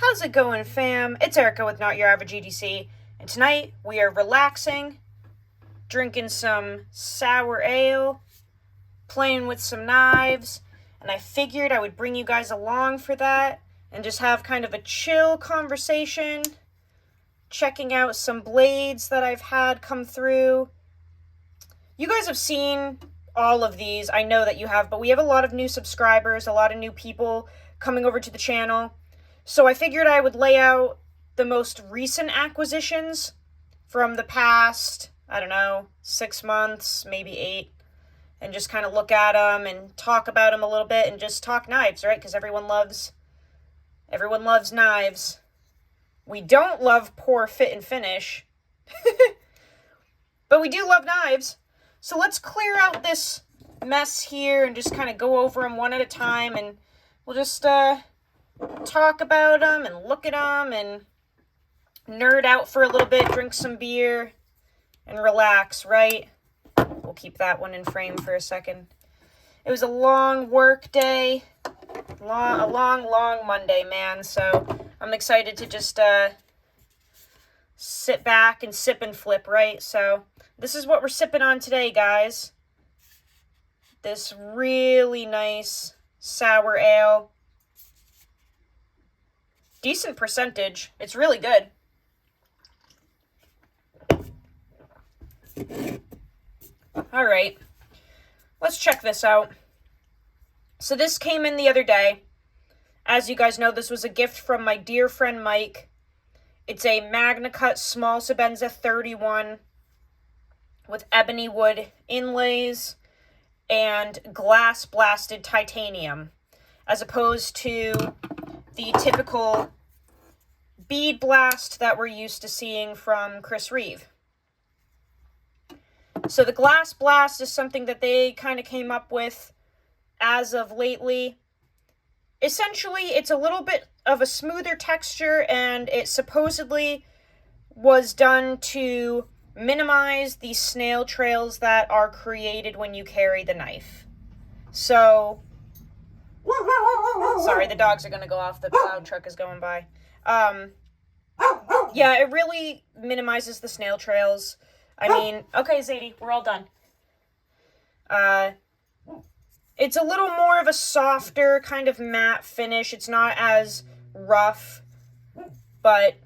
How's it going, fam? It's Erica with Not Your Average EDC, and tonight we are relaxing, drinking some sour ale, playing with some knives, and I figured I would bring you guys along for that and just have kind of a chill conversation, checking out some blades that I've had come through. You guys have seen all of these, I know that you have, but we have a lot of new subscribers, a lot of new people coming over to the channel. So I figured I would lay out the most recent acquisitions from the past, 6 months, maybe 8, and just kind of look at them and talk about them a little bit and just talk knives, right? Because everyone loves knives. We don't love poor fit and finish, but we do love knives. So let's clear out this mess here and just kind of go over them one at a time, and we'll just talk about them and look at them and nerd out for a little bit, drink some beer, and relax, right? We'll keep that one in frame for a second. It was a long work day, a long Monday, man, so I'm excited to just sit back and sip and flip, right? So this is what we're sipping on today, guys. This really nice sour ale. Decent percentage. It's really good. All right. Let's check this out. So this came in the other day. As you guys know, this was a gift from my dear friend Mike. It's a Magna Cut Small Sebenza 31 with ebony wood inlays and glass blasted titanium, as opposed to the typical bead blast that we're used to seeing from Chris Reeve. So the glass blast is something that they kind of came up with as of lately. Essentially, it's a little bit of a smoother texture, and it supposedly was done to minimize the snail trails that are created when you carry the knife. So sorry, the dogs are going to go off. The plow truck is going by. Yeah, it really minimizes the snail trails. I mean, okay, Zadie, we're all done. It's a little more of a softer kind of matte finish. It's not as rough, but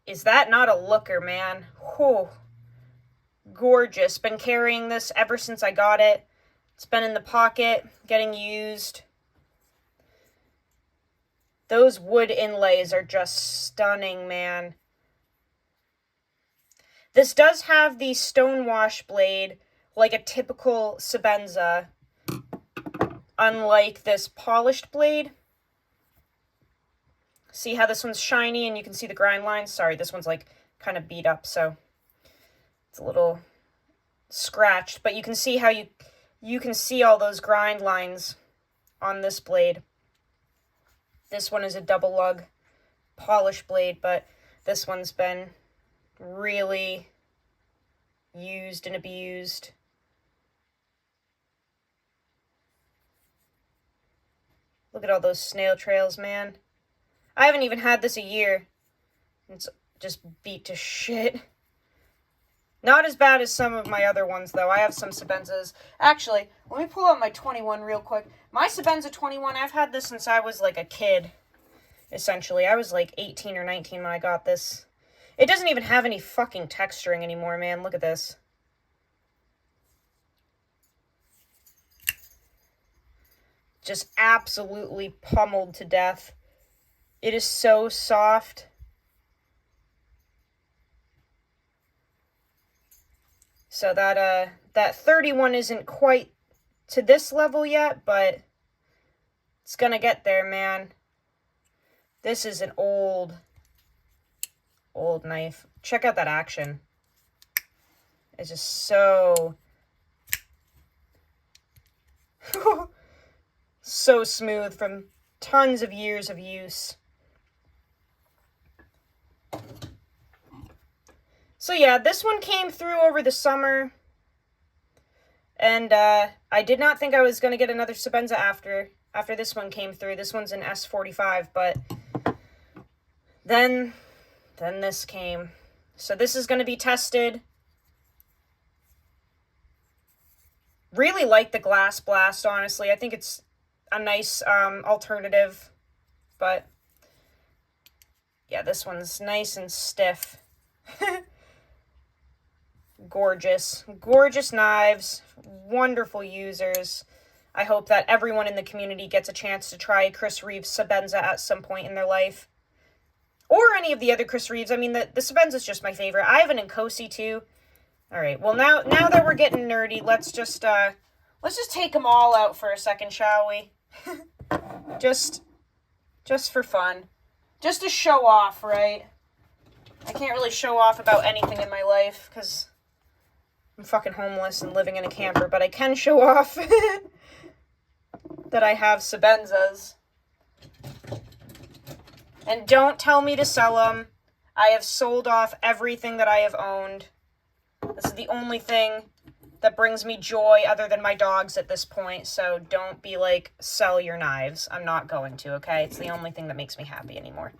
is that not a looker, man? Whew. Gorgeous. Been carrying this ever since I got it. It's been in the pocket, getting used. Those wood inlays are just stunning, man. This does have the stonewash blade, like a typical Sebenza, unlike this polished blade. See how this one's shiny and you can see the grind lines? Sorry, this one's like kind of beat up, so it's a little scratched, but you can see how you can see all those grind lines on this blade. This one is a double lug polished blade, but this one's been really used and abused. Look at all those snail trails, man. I haven't even had this a year. It's just beat to shit. Not as bad as some of my other ones, though. I have some Sebenzas. Actually, let me pull out my 21 real quick. My Sebenza 21, I've had this since I was like a kid, essentially. I was like 18 or 19 when I got this. It doesn't even have any fucking texturing anymore, man. Look at this. Just absolutely pummeled to death. It is so soft. So that 31 isn't quite to this level yet, but it's gonna get there, man. This is an old knife. Check out that action. It's just so so smooth from tons of years of use. So yeah, this one came through over the summer, and I did not think I was going to get another Sebenza after this one came through. This one's an S45, but Then this came. So this is going to be tested. Really like the Glass Blast, honestly. I think it's a nice alternative. But yeah, this one's nice and stiff. Gorgeous. Gorgeous knives. Wonderful users. I hope that everyone in the community gets a chance to try Chris Reeves' Sebenza at some point in their life. Or any of the other Chris Reeves. I mean, the Sebenza is just my favorite. I have an Nkosi too. Alright, well now that we're getting nerdy, let's just take them all out for a second, shall we? just for fun. Just to show off, right? I can't really show off about anything in my life, because I'm fucking homeless and living in a camper, but I can show off that I have Sebenzas. And don't tell me to sell them. I have sold off everything that I have owned. This is the only thing that brings me joy other than my dogs at this point, so don't be like, sell your knives. I'm not going to, okay? It's the only thing that makes me happy anymore.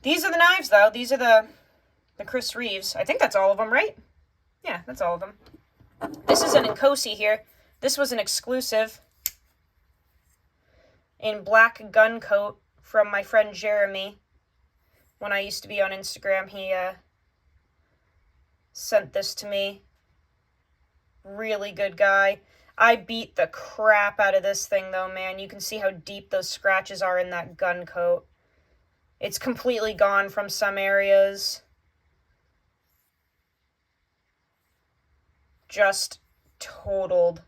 These are the knives, though. These are the Chris Reeves. I think that's all of them, right? Yeah, that's all of them. This is an Nkosi here. This was an exclusive in black gun coat from my friend Jeremy. When I used to be on Instagram, he sent this to me. Really good guy. I beat the crap out of this thing, though, man. You can see how deep those scratches are in that gun coat. It's completely gone from some areas. Just totaled.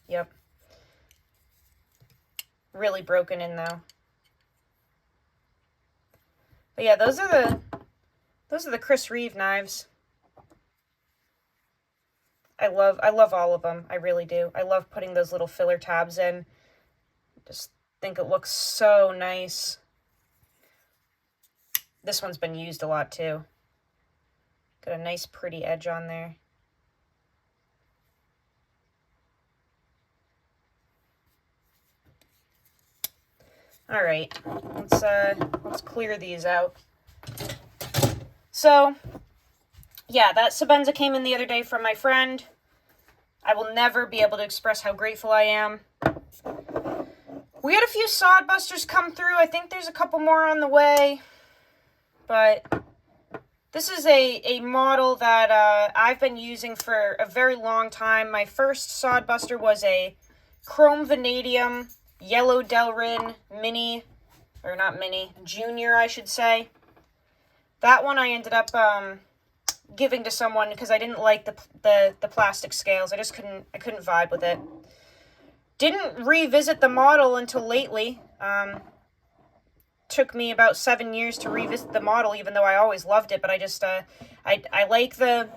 Yep. Really broken in, though. But yeah, those are the Chris Reeve knives. I love all of them. I really do. I love putting those little filler tabs in. Just think it looks so nice. This one's been used a lot too. Got a nice pretty edge on there. All right, let's clear these out. So, yeah, that Sebenza came in the other day from my friend. I will never be able to express how grateful I am. We had a few SOD Busters come through. I think there's a couple more on the way. But this is a model that I've been using for a very long time. My first SOD Buster was a Chrome Vanadium Yellow Delrin Mini, or not Mini, Junior, I should say. That one I ended up giving to someone because I didn't like the plastic scales. I couldn't vibe with it. Didn't revisit the model until lately. Took me about 7 years to revisit the model, even though I always loved it. But I just I like the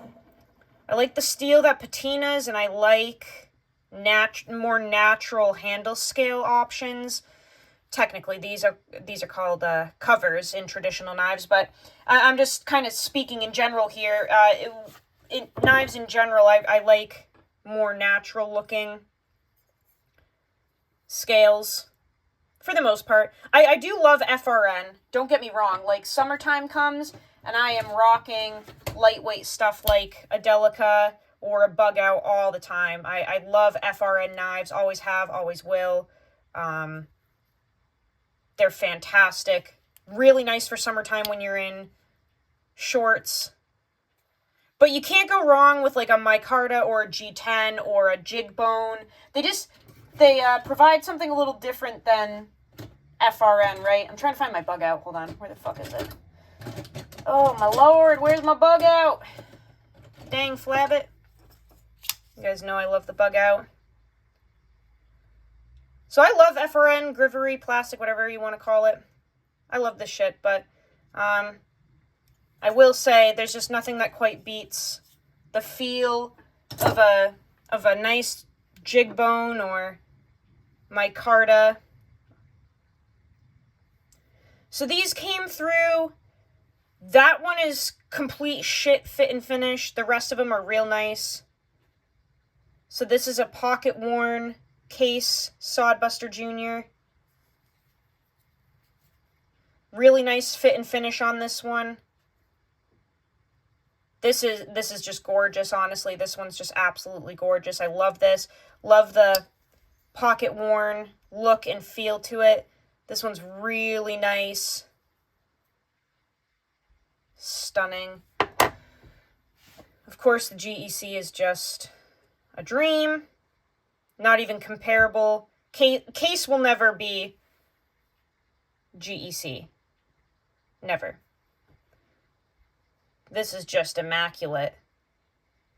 steel that patinas, and I like more natural handle scale options. Technically, these are called covers in traditional knives, but I'm just kind of speaking in general here. Knives in general, I like more natural looking scales for the most part. I do love FRN. Don't get me wrong. Like, summertime comes and I am rocking lightweight stuff like a Delica or a Bug Out all the time. I love FRN knives. Always have, always will. They're fantastic. Really nice for summertime when you're in shorts. But you can't go wrong with like a micarta or a G10 or a jig bone. They provide something a little different than FRN, right? I'm trying to find my Bug Out. Hold on. Where the fuck is it? Oh, my lord. Where's my Bug Out? Dang, flabbit. You guys know I love the Bug Out. So I love FRN, Grivery, plastic, whatever you want to call it. I love this shit, but I will say there's just nothing that quite beats the feel of a nice jig bone or micarta. So these came through. That one is complete shit fit and finish. The rest of them are real nice. So this is a pocket worn case SOD Buster Jr. Really nice fit and finish on this one. This is just gorgeous, honestly. This one's just absolutely gorgeous. I love this. Love the pocket worn look and feel to it. This one's really nice. Stunning. Of course, the GEC is just a dream. Not even comparable. Case will never be GEC. Never. This is just immaculate.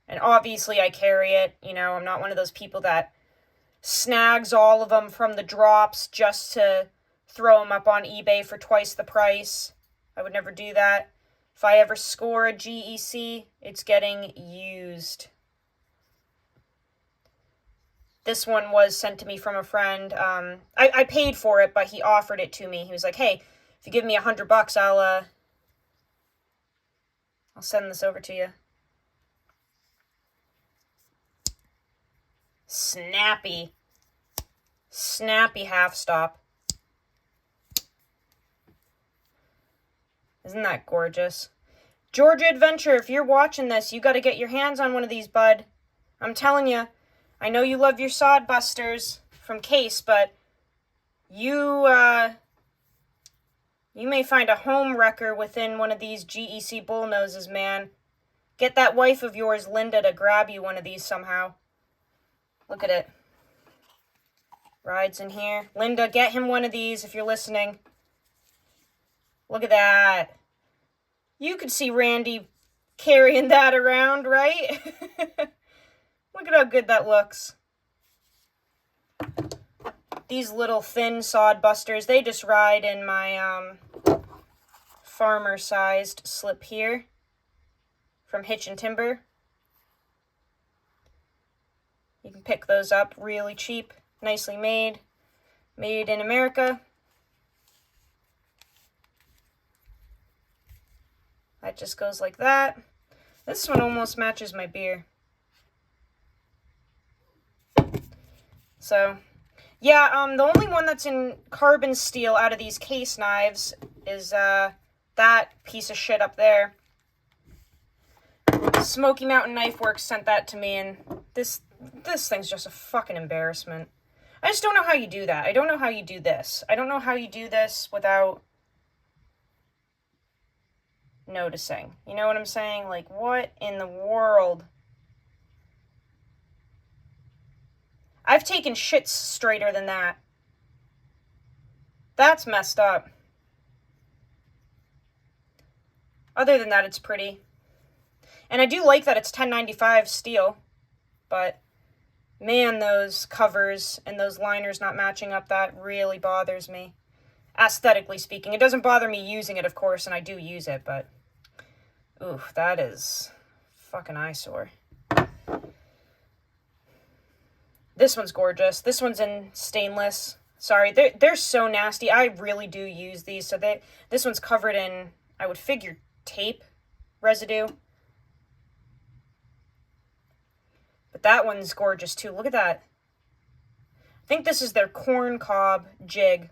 And obviously I carry it. You know, I'm not one of those people that snags all of them from the drops just to throw them up on eBay for twice the price. I would never do that. If I ever score a GEC, it's getting used. This one was sent to me from a friend. I paid for it, but he offered it to me. He was like, hey, if you give me $100, I'll send this over to you. Snappy. Snappy half stop. Isn't that gorgeous? Georgia Adventure, if you're watching this, you got to get your hands on one of these, bud. I'm telling you, I know you love your SOD Busters from Case, but you may find a home wrecker within one of these GEC bullnoses, man. Get that wife of yours, Linda, to grab you one of these somehow. Look at it. Rides in here. Linda, get him one of these if you're listening. Look at that. You could see Randy carrying that around, right? Look at how good that looks. These little thin SOD Busters, they just ride in my farmer-sized slip here from Hitch and Timber. You can pick those up really cheap, nicely made. Made in America. That just goes like that. This one almost matches my beer. So, yeah, the only one that's in carbon steel out of these case knives is that piece of shit up there. Smoky Mountain Knife Works sent that to me, and this thing's just a fucking embarrassment. I just don't know how you do that. I don't know how you do this. I don't know how you do this without noticing. You know what I'm saying? Like, what in the world? I've taken shits straighter than that. That's messed up. Other than that, it's pretty. And I do like that it's $10.95 steel. But, man, those covers and those liners not matching up, that really bothers me. Aesthetically speaking. It doesn't bother me using it, of course, and I do use it, but... oof, that is fucking eyesore. This one's gorgeous. This one's in stainless. Sorry, they're so nasty. I really do use these. So this one's covered in, I would figure, tape residue. But that one's gorgeous too. Look at that. I think this is their corn cob jig.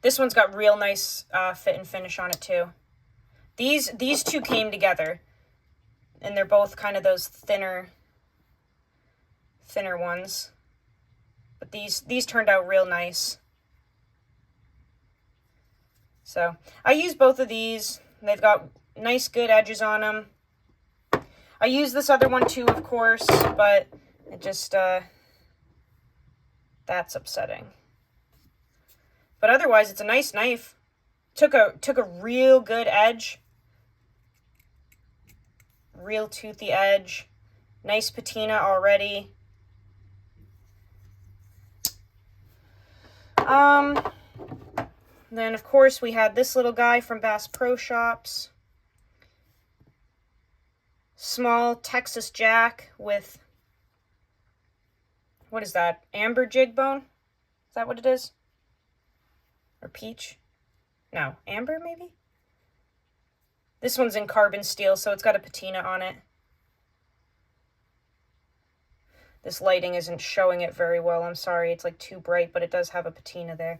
This one's got real nice fit and finish on it too. These two came together, and they're both kind of those thinner ones. But these turned out real nice. So I use both of these. They've got nice, good edges on them. I use this other one too, of course, but it just that's upsetting. But otherwise, it's a nice knife. Took a real good edge. Real toothy edge. Nice patina already. Then, of course, we had this little guy from Bass Pro Shops. Small Texas Jack with, what is that? Amber jig bone? Is that what it is? Or peach? No, amber maybe? This one's in carbon steel, so it's got a patina on it. This lighting isn't showing it very well. I'm sorry, it's like too bright, but it does have a patina there.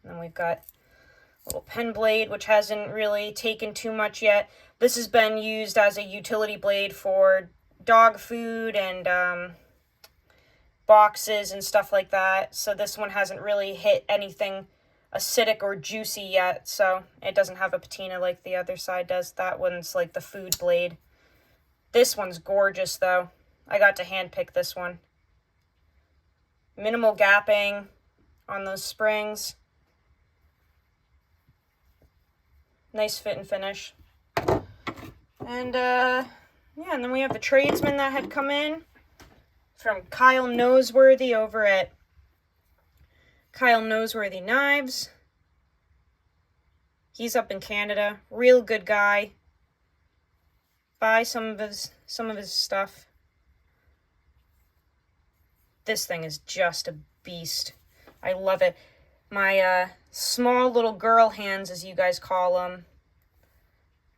And then we've got a little pen blade, which hasn't really taken too much yet. This has been used as a utility blade for dog food and boxes and stuff like that. So this one hasn't really hit anything acidic or juicy yet, so it doesn't have a patina like the other side does. That one's like the food blade. This one's gorgeous, though. I got to handpick this one. Minimal gapping on those springs. Nice fit and finish. And, yeah, and then we have the Tradesmen that had come in from Kyle Noseworthy over at Kyle Noseworthy Knives. He's up in Canada. Real good guy. Buy some of his stuff. This thing is just a beast. I love it. My small little girl hands, as you guys call them,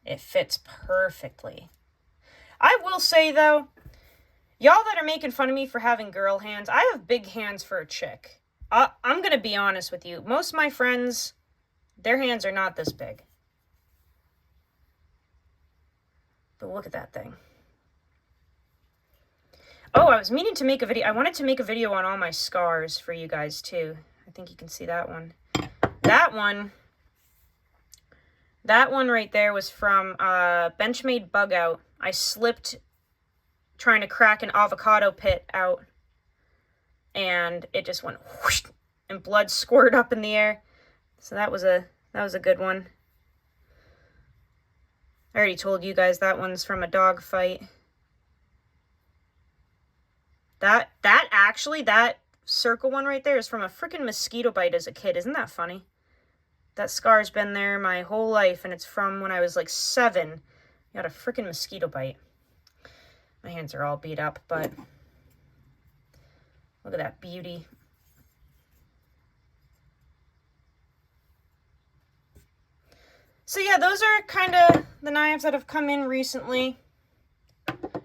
it fits perfectly. I will say, though, y'all that are making fun of me for having girl hands, I have big hands for a chick. I'm going to be honest with you. Most of my friends, their hands are not this big. But look at that thing. Oh, I was meaning to make a video. I wanted to make a video on all my scars for you guys, too. I think you can see that one. That one right there was from Benchmade Bug Out. I slipped trying to crack an avocado pit out, and it just went whoosh, and blood squirted up in the air. So that was a good one. I already told you guys that one's from a dog fight. That circle one right there is from a freaking mosquito bite as a kid. Isn't that funny? That scar's been there my whole life, and it's from when I was like 7. Got a freaking mosquito bite. My hands are all beat up, but look at that beauty. So yeah, those are kind of the knives that have come in recently.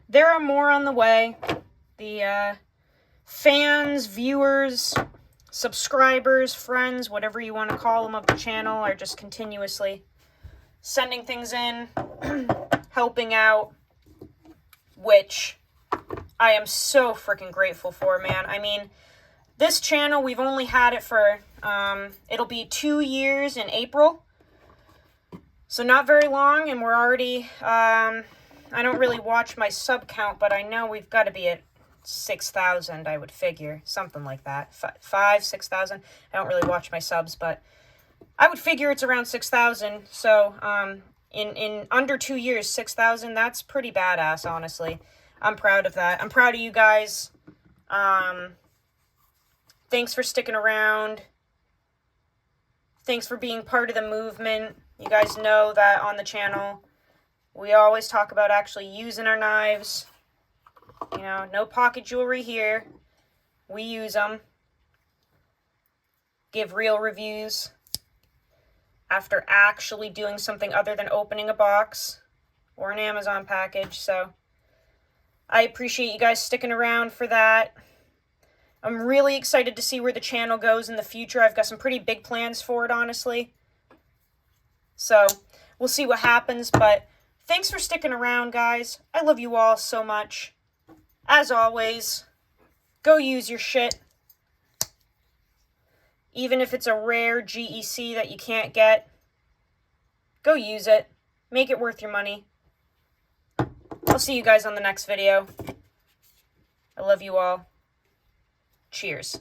There are more on the way. The fans, viewers, subscribers, friends, whatever you want to call them of the channel, are just continuously sending things in, helping out, which I am so freaking grateful for, man. I mean, this channel, we've only had it for, it'll be 2 years in April. So not very long, and we're already, I don't really watch my sub count, but I know we've got to be at 6,000, I would figure. Something like that. 6,000. I don't really watch my subs, but I would figure it's around 6,000. So, in under 2 years, 6,000, that's pretty badass, honestly. I'm proud of that. I'm proud of you guys. Thanks for sticking around. Thanks for being part of the movement. You guys know that on the channel, we always talk about actually using our knives. You know, no pocket jewelry here. We use them. Give real reviews after actually doing something other than opening a box or an Amazon package. So I appreciate you guys sticking around for that. I'm really excited to see where the channel goes in the future. I've got some pretty big plans for it, honestly. So we'll see what happens, but thanks for sticking around, guys. I love you all so much. As always, go use your shit. Even if it's a rare GEC that you can't get, go use it. Make it worth your money. I'll see you guys on the next video. I love you all. Cheers.